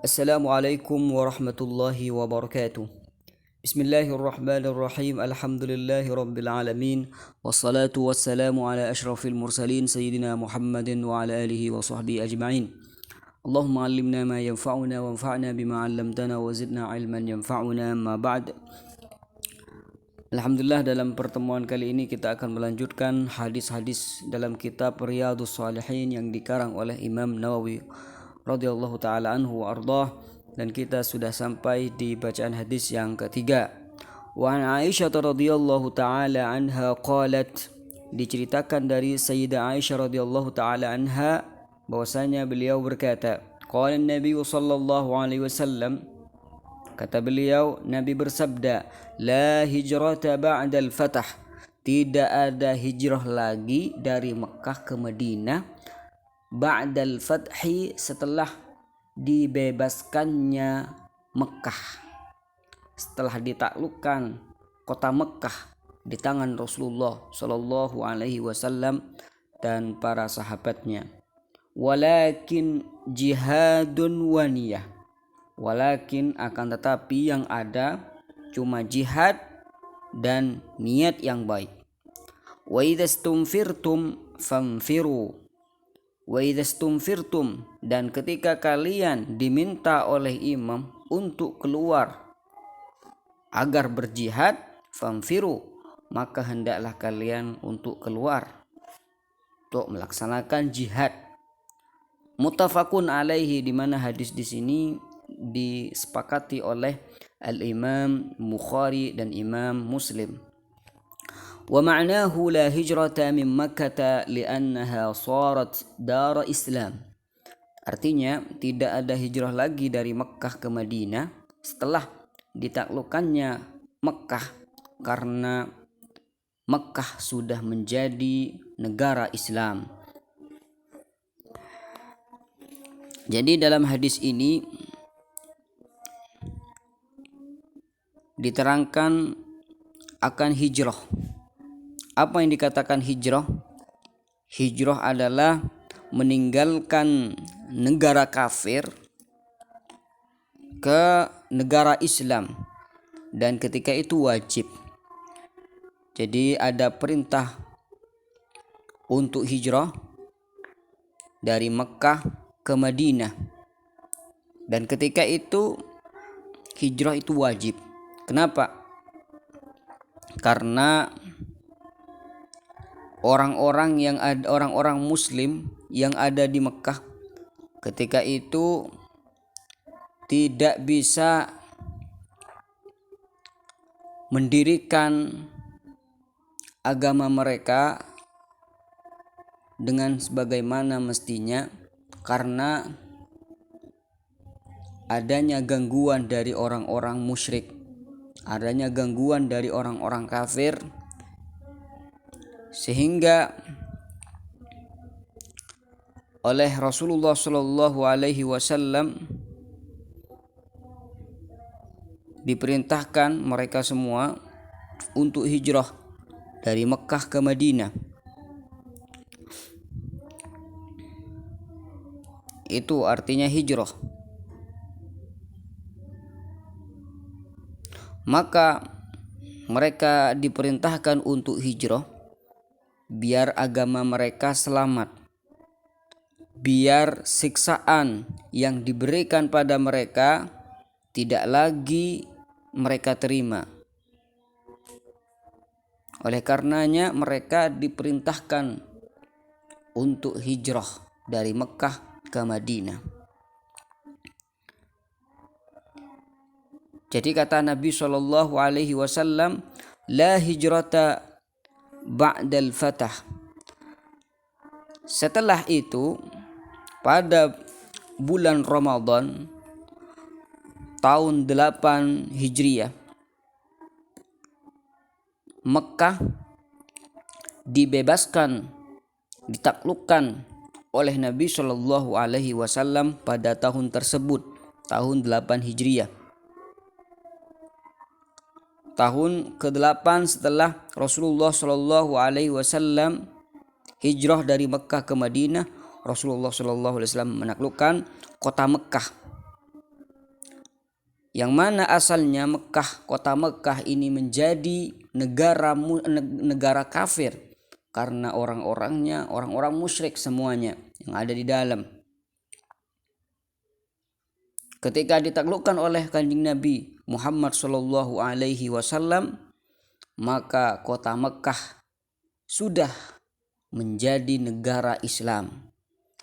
Assalamualaikum warahmatullahi wabarakatuh. Bismillahirrahmanirrahim. Alhamdulillahi rabbil alamin. Wassalatu wassalamu ala ashrafil mursalin Sayyidina Muhammadin wa ala alihi wa sahbihi ajma'in. Allahumma allimna ma yanfa'una wanfa'na bima 'allamtana wa zidna ilman yanfa'una ma ba'd. Alhamdulillah, dalam pertemuan kali ini kita akan melanjutkan hadis-hadis dalam kitab Riyadhus Shalihin yang dikarang oleh Imam Nawawi radhiyallahu taala anhu wa ardhah, dan kita sudah sampai di bacaan hadis yang ketiga. Wa an Aisyah radhiyallahu taala anha qalat, diceritakan dari Sayyidah Aisyah radhiyallahu taala anha bahwasanya beliau berkata, qala Nabi sallallahu alaihi wasallam, kata beliau, Nabi bersabda, la hijrata ba'dal fath, tidak ada hijrah lagi dari Mekah ke Madinah, ba'dal fathi, setelah dibebaskannya Mekah, setelah ditaklukkan kota Mekah di tangan Rasulullah sallallahu alaihi wasallam dan para sahabatnya. Walakin jihadun wa niyah, walakin akan tetapi yang ada cuma jihad dan niat yang baik. Wa idzastumfirtum famfiru, wa idzastumfirtum, dan ketika kalian diminta oleh imam untuk keluar agar berjihad, famfiru, maka hendaklah kalian untuk keluar untuk melaksanakan jihad. Muttafaqun alaihi, di mana hadis di sini disepakati oleh Al-Imam Bukhari dan Imam Muslim. Wa ma'nahu la hijrata min Makkah li'annaha sarat dar Islam. Artinya tidak ada hijrah lagi dari Mekkah ke Madinah setelah ditaklukkannya Mekkah, karena Mekkah sudah menjadi negara Islam. Jadi dalam hadis ini diterangkan akan hijrah. Apa yang dikatakan hijrah? Hijrah adalah meninggalkan negara kafir ke negara Islam, dan ketika itu wajib. Jadi ada perintah untuk hijrah dari Mekkah ke Madinah, dan ketika itu hijrah itu wajib. Kenapa? Karena orang-orang Muslim yang ada di Mekkah ketika itu tidak bisa mendirikan agama mereka dengan sebagaimana mestinya, karena adanya gangguan dari orang-orang musyrik, adanya gangguan dari orang-orang kafir, sehingga oleh Rasulullah Shallallahu Alaihi Wasallam diperintahkan mereka semua untuk hijrah dari Mekkah ke Madinah. Itu artinya hijrah. Maka mereka diperintahkan untuk hijrah biar agama mereka selamat, biar siksaan yang diberikan pada mereka tidak lagi mereka terima. Oleh karenanya mereka diperintahkan untuk hijrah dari Mekkah ke Madinah. Jadi kata Nabi Shallallahu Alaihi Wasallam, la hijrata ba'dal fath. Setelah itu, pada bulan Ramadan tahun 8 Hijriah, Mekkah dibebaskan, ditaklukkan oleh Nabi Shallallahu Alaihi Wasallam pada tahun tersebut, tahun 8 Hijriah. Tahun ke-8 setelah Rasulullah Shallallahu Alaihi Wasallam hijrah dari Mekkah ke Madinah, Rasulullah Shallallahu Alaihi Wasallam menaklukkan kota Mekkah. yang mana asalnya Mekah, kota Mekah ini menjadi negara kafir karena orang-orangnya orang-orang musyrik semuanya yang ada di dalam. Ketika ditaklukkan oleh Kanjeng Nabi Muhammad sallallahu alaihi wasallam, maka kota Mekah sudah menjadi negara Islam.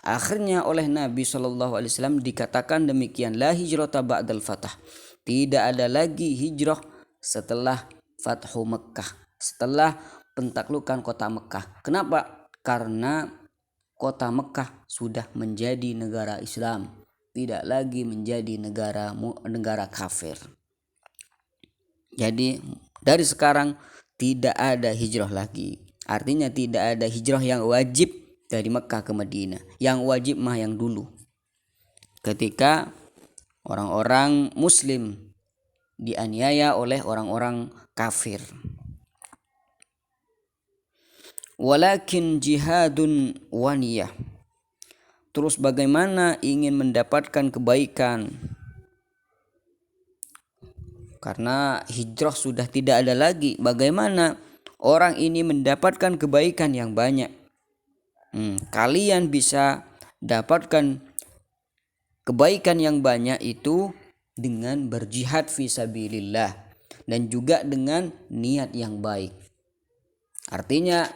Akhirnya oleh Nabi sallallahu alaihi wasallam dikatakan demikian, la hijrata ba'dal fath. Tidak ada lagi hijrah setelah Fathu Mekah, setelah pentaklukan kota Mekah. Kenapa? Karena kota Mekah sudah menjadi negara Islam, tidak lagi menjadi negara kafir. Jadi dari sekarang tidak ada hijrah lagi. Artinya tidak ada hijrah yang wajib dari Mekah ke Madinah. Yang wajib mah yang dulu, ketika orang-orang muslim dianiaya oleh orang-orang kafir. Walakin jihadun waniyah. Terus bagaimana ingin mendapatkan kebaikan? Karena hijrah sudah tidak ada lagi. Bagaimana orang ini mendapatkan kebaikan yang banyak? Kalian bisa dapatkan kebaikan yang banyak itu dengan berjihad fisabilillah dan juga dengan niat yang baik. Artinya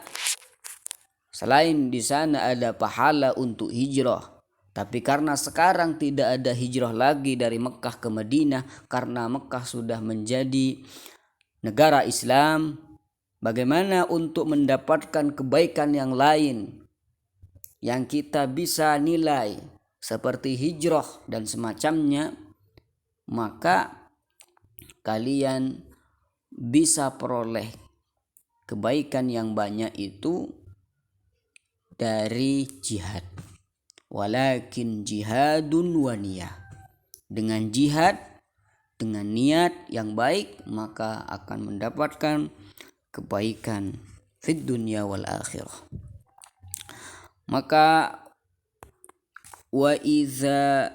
selain di sana ada pahala untuk hijrah, tapi karena sekarang tidak ada hijrah lagi dari Mekah ke Madinah karena Mekah sudah menjadi negara Islam, bagaimana untuk mendapatkan kebaikan yang lain yang kita bisa nilai seperti hijrah dan semacamnya? Maka kalian bisa peroleh kebaikan yang banyak itu dari jihad. Walakin jihadun waniyah. Dengan jihad, dengan niat yang baik, maka akan mendapatkan kebaikan fid dunya wal akhirah. Maka wa idza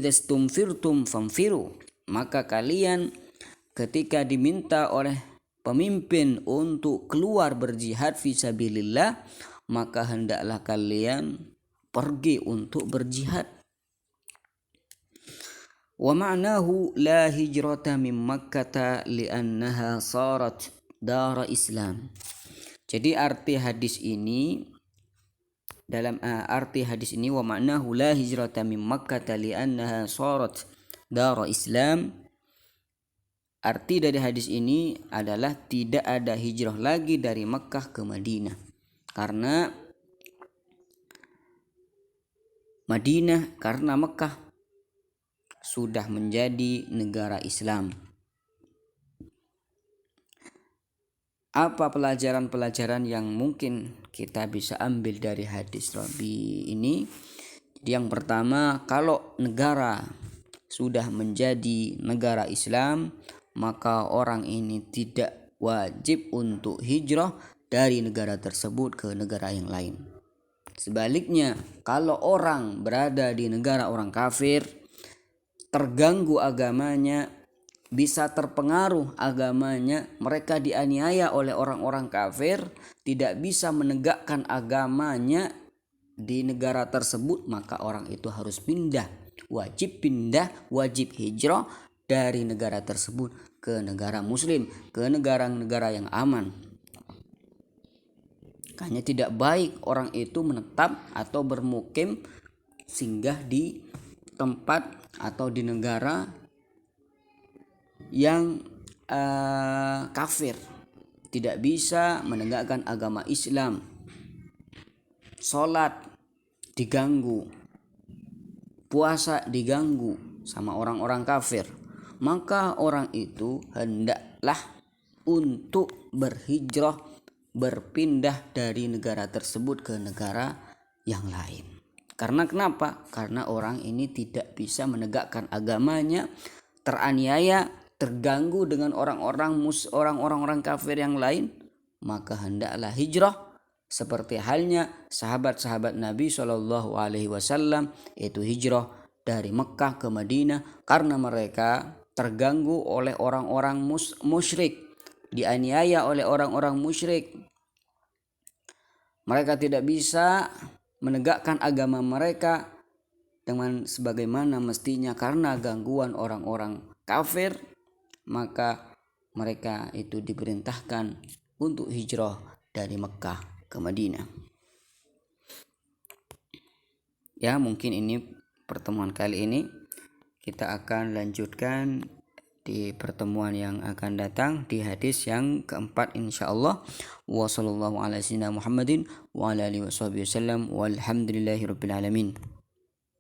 stumfirtum famfiru, maka kalian ketika diminta oleh pemimpin untuk keluar berjihad fisabilillah, maka hendaklah kalian pergi untuk berjihad. Wa ma'nahu la hijrata min Makkah li'annaha sarat dar Islam. Jadi arti hadis ini wa ma'nahu la hijrata min Makkah li'annaha sarat dar Islam. Arti dari hadis ini adalah tidak ada hijrah lagi dari Makkah ke Madinah karena Mekah sudah menjadi negara Islam. Apa pelajaran-pelajaran yang mungkin kita bisa ambil dari hadis Rabi ini? Yang pertama, kalau negara sudah menjadi negara Islam, maka orang ini tidak wajib untuk hijrah dari negara tersebut ke negara yang lain. Sebaliknya, kalau orang berada di negara orang kafir, terganggu agamanya, bisa terpengaruh agamanya, mereka dianiaya oleh orang-orang kafir, tidak bisa menegakkan agamanya di negara tersebut, maka orang itu harus wajib hijrah dari negara tersebut ke negara muslim, ke negara-negara yang aman. Hanya tidak baik orang itu menetap atau bermukim singgah di tempat atau di negara yang kafir, tidak bisa menegakkan agama Islam, sholat diganggu, puasa diganggu sama orang-orang kafir, maka orang itu hendaklah untuk berhijrah, berpindah dari negara tersebut ke negara yang lain. Karena kenapa? Karena orang ini tidak bisa menegakkan agamanya, teraniaya, terganggu dengan orang-orang kafir yang lain, maka hendaklah hijrah seperti halnya sahabat-sahabat Nabi SAW, yaitu hijrah dari Mekah ke Madinah karena mereka terganggu oleh orang-orang musyrik, dianiaya oleh orang-orang musyrik. Mereka tidak bisa menegakkan agama mereka dengan sebagaimana mestinya karena gangguan orang-orang kafir, maka mereka itu diperintahkan untuk hijrah dari Mekah ke Madinah. Ya, mungkin ini pertemuan kali ini. Kita akan lanjutkan di pertemuan yang akan datang di hadis yang keempat insyaallah. Wa sallallahu ala sayyidina Muhammadin wa ala alihi wasallam walhamdulillahi rabbil alamin.